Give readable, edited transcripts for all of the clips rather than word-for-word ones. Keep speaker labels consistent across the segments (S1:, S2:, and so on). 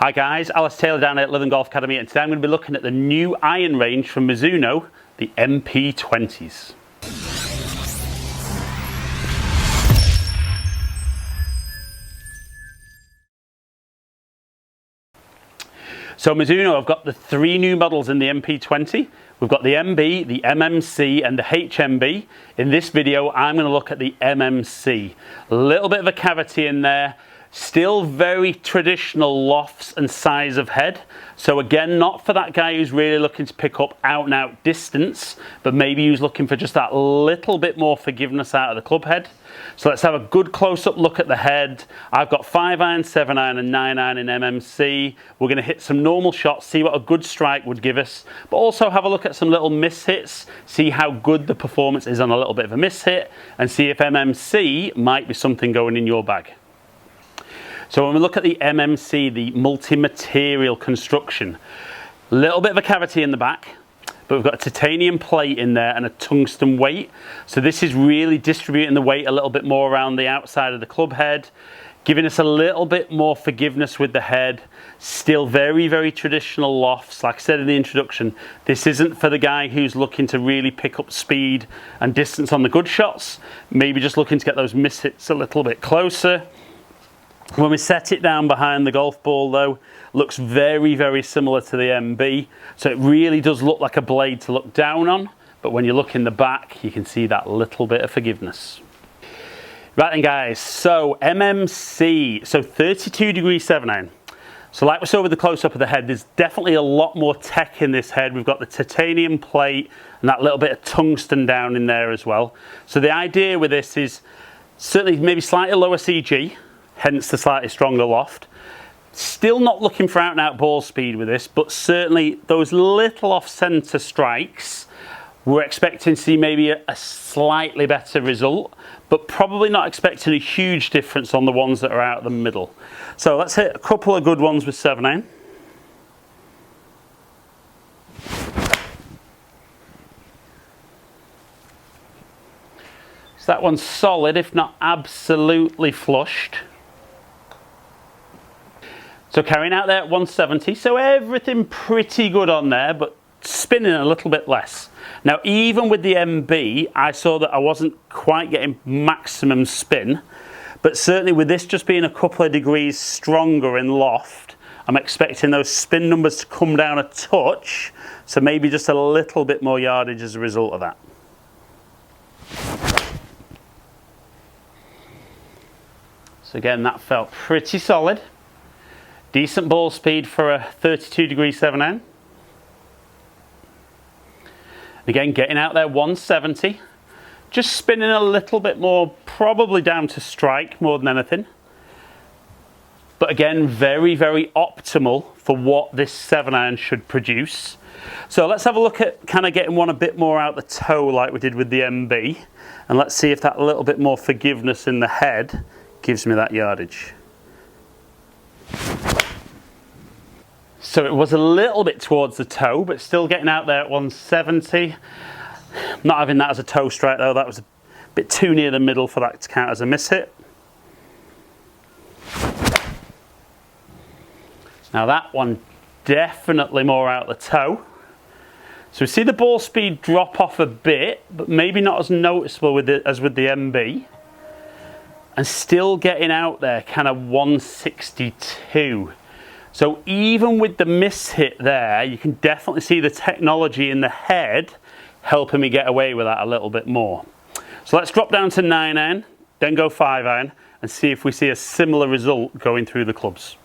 S1: Hi guys, Alice Taylor down at Living Golf Academy, and today I'm going to be looking at the new iron range from Mizuno, the MP20s. So Mizuno have got the three new models in the MP20. We've got the MB, the MMC and the HMB. In this video I'm going to look at the MMC. A little bit of a cavity in there. Still very traditional lofts and size of head. So again, not for that guy who's really looking to pick up out and out distance, but maybe who's looking for just that little bit more forgiveness out of the club head. So let's have a good close-up look at the head. I've got 5-iron, 7-iron and 9-iron in MMC. We're going to hit some normal shots, see what a good strike would give us, but also have a look at some little miss hits, see how good the performance is on a little bit of a miss hit, and see if MMC might be something going in your bag. So when we look at the MMC, the multi-material construction, a little bit of a cavity in the back, but we've got a titanium plate in there and a tungsten weight. So this is really distributing the weight a little bit more around the outside of the club head, giving us a little bit more forgiveness with the head. Still very, very traditional lofts. Like I said in the introduction, this isn't for the guy who's looking to really pick up speed and distance on the good shots, maybe just looking to get those miss hits a little bit closer. When we set it down behind the golf ball though, looks very, very similar to the MB. So it really does look like a blade to look down on, but when you look in the back, you can see that little bit of forgiveness. Right then guys, so MMC, so 32 degree 7-iron. So like we saw with the close-up of the head, there's definitely a lot more tech in this head. We've got the titanium plate and that little bit of tungsten down in there as well. So the idea with this is certainly maybe slightly lower CG, hence the slightly stronger loft. Still not looking for out and out ball speed with this, but certainly those little off centre strikes, we're expecting to see maybe a slightly better result, but probably not expecting a huge difference on the ones that are out of the middle. So let's hit a couple of good ones with 7-iron. So that one's solid, if not absolutely flushed. So carrying out there at 170, so everything pretty good on there, but spinning a little bit less. Now even with the MB, I saw that I wasn't quite getting maximum spin, but certainly with this just being a couple of degrees stronger in loft, I'm expecting those spin numbers to come down a touch, so maybe just a little bit more yardage as a result of that. So again, that felt pretty solid. Decent ball speed for a 32 degree 7-iron. Again, getting out there 170. Just spinning a little bit more, probably down to strike more than anything. But again, very, very optimal for what this 7-iron should produce. So let's have a look at kind of getting one a bit more out the toe like we did with the MB. And let's see if that little bit more forgiveness in the head gives me that yardage. So it was a little bit towards the toe, but still getting out there at 170. Not having that as a toe strike though, that was a bit too near the middle for that to count as a miss hit. Now that one definitely more out the toe. So we see the ball speed drop off a bit, but maybe not as noticeable as with the MB. And still getting out there kind of 162. So even with the miss hit there, you can definitely see the technology in the head helping me get away with that a little bit more. So let's drop down to 9-iron, then go 5-iron, and see if we see a similar result going through the clubs.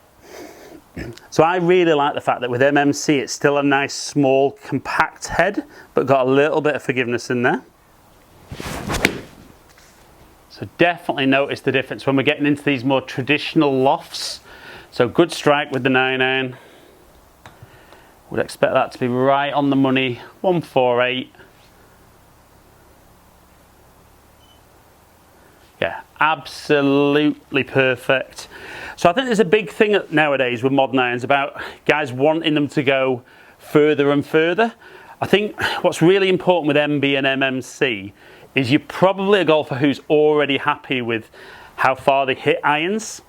S1: So I really like the fact that with MMC it's still a nice small compact head, but got a little bit of forgiveness in there. So definitely notice the difference when we're getting into these more traditional lofts. So good strike with the 9-iron. Would expect that to be right on the money, 148. Yeah, absolutely perfect. So I think there's a big thing nowadays with modern irons about guys wanting them to go further and further. I think what's really important with MB and MMC is you're probably a golfer who's already happy with how far they hit irons,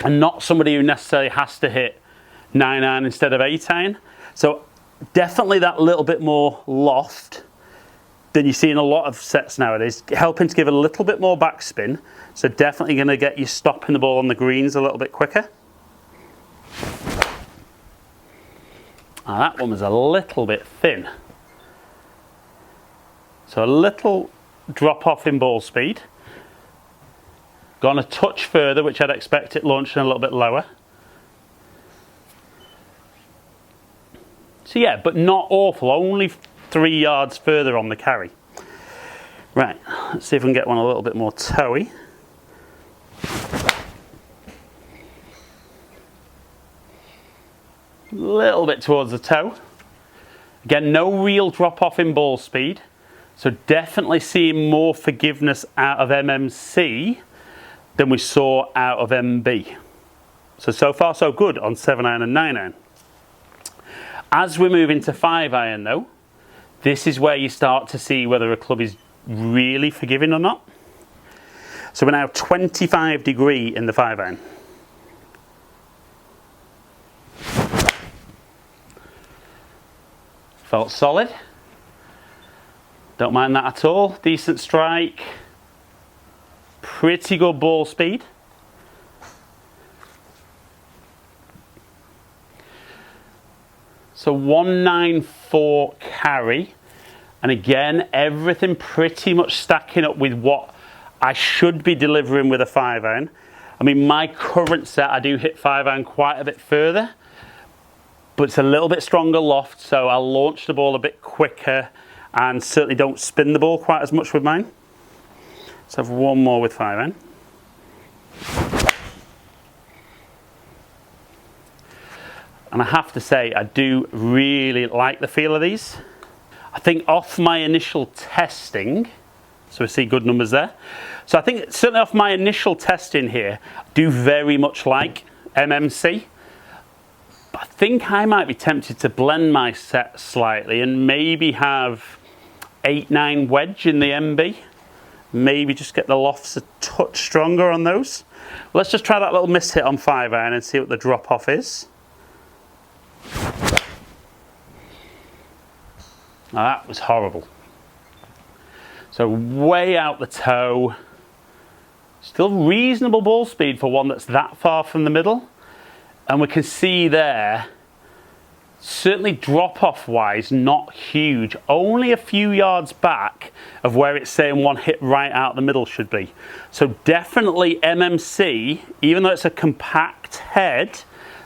S1: and not somebody who necessarily has to hit 9-iron instead of 8-iron. So definitely that little bit more loft than you see in a lot of sets nowadays, helping to give it a little bit more backspin. So definitely going to get you stopping the ball on the greens a little bit quicker. Now that one was a little bit thin. So a little drop off in ball speed. Gone a touch further, which I'd expect it launching a little bit lower. So yeah, but not awful, only 3 yards further on the carry. Right, let's see if we can get one a little bit more toey. A little bit towards the toe. Again, no real drop off in ball speed. So definitely seeing more forgiveness out of MMC than we saw out of MB. So far so good on 7-iron and 9-iron. As we move into 5-iron though, this is where you start to see whether a club is really forgiving or not. So we're now 25 degree in the 5-iron. Felt solid. Don't mind that at all. Decent strike. Pretty good ball speed. So 194 carry. And again, everything pretty much stacking up with what I should be delivering with a 5-iron. I mean, my current set, I do hit 5-iron quite a bit further, but it's a little bit stronger loft, so I'll launch the ball a bit quicker and certainly don't spin the ball quite as much with mine. Let's have one more with 5-iron. And I have to say, I do really like the feel of these. I think off my initial testing, so we see good numbers there. So I think certainly off my initial testing here, I do very much like MMC. But I think I might be tempted to blend my set slightly and maybe have 8-9 wedge in the MB. Maybe just get the lofts a touch stronger on those. Let's just try that little miss hit on 5-iron and see what the drop off is. Now that was horrible. So way out the toe. Still reasonable ball speed for one that's that far from the middle. And we can see there, certainly drop off wise, not huge. Only a few yards back of where it's saying one hit right out the middle should be. So definitely MMC, even though it's a compact head,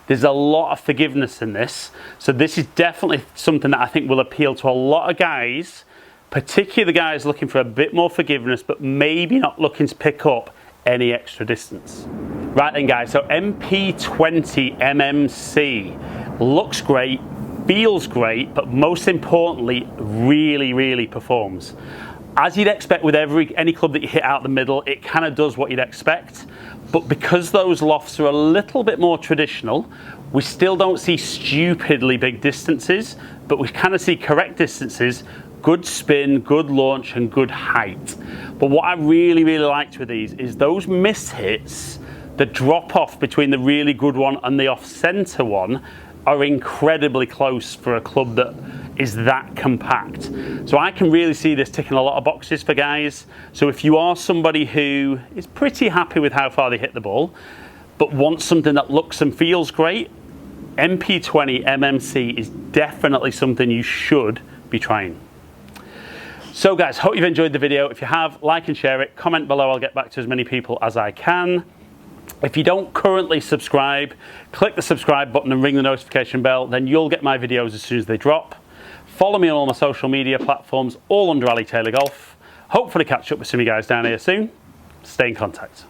S1: there's a lot of forgiveness in this. So this is definitely something that I think will appeal to a lot of guys, particularly the guys looking for a bit more forgiveness, but maybe not looking to pick up any extra distance. Right then guys, so MP20 MMC looks great, feels great, but most importantly, really performs. As you'd expect with any club that you hit out the middle, it kind of does what you'd expect. But because those lofts are a little bit more traditional, we still don't see stupidly big distances, but we kind of see correct distances, good spin, good launch, and good height. But what I really liked with these is those miss hits, the drop off between the really good one and the off-center one are incredibly close for a club that is that compact. So I can really see this ticking a lot of boxes for guys. So if you are somebody who is pretty happy with how far they hit the ball, but wants something that looks and feels great, MP20 MMC is definitely something you should be trying. So guys, hope you've enjoyed the video. If you have, like and share it, comment below, I'll get back to as many people as I can. If you don't currently subscribe, click the subscribe button and ring the notification bell, then you'll get my videos as soon as they drop. Follow me on all my social media platforms, all under Ali Taylor Golf. Hopefully catch up with some of you guys down here soon. Stay in contact.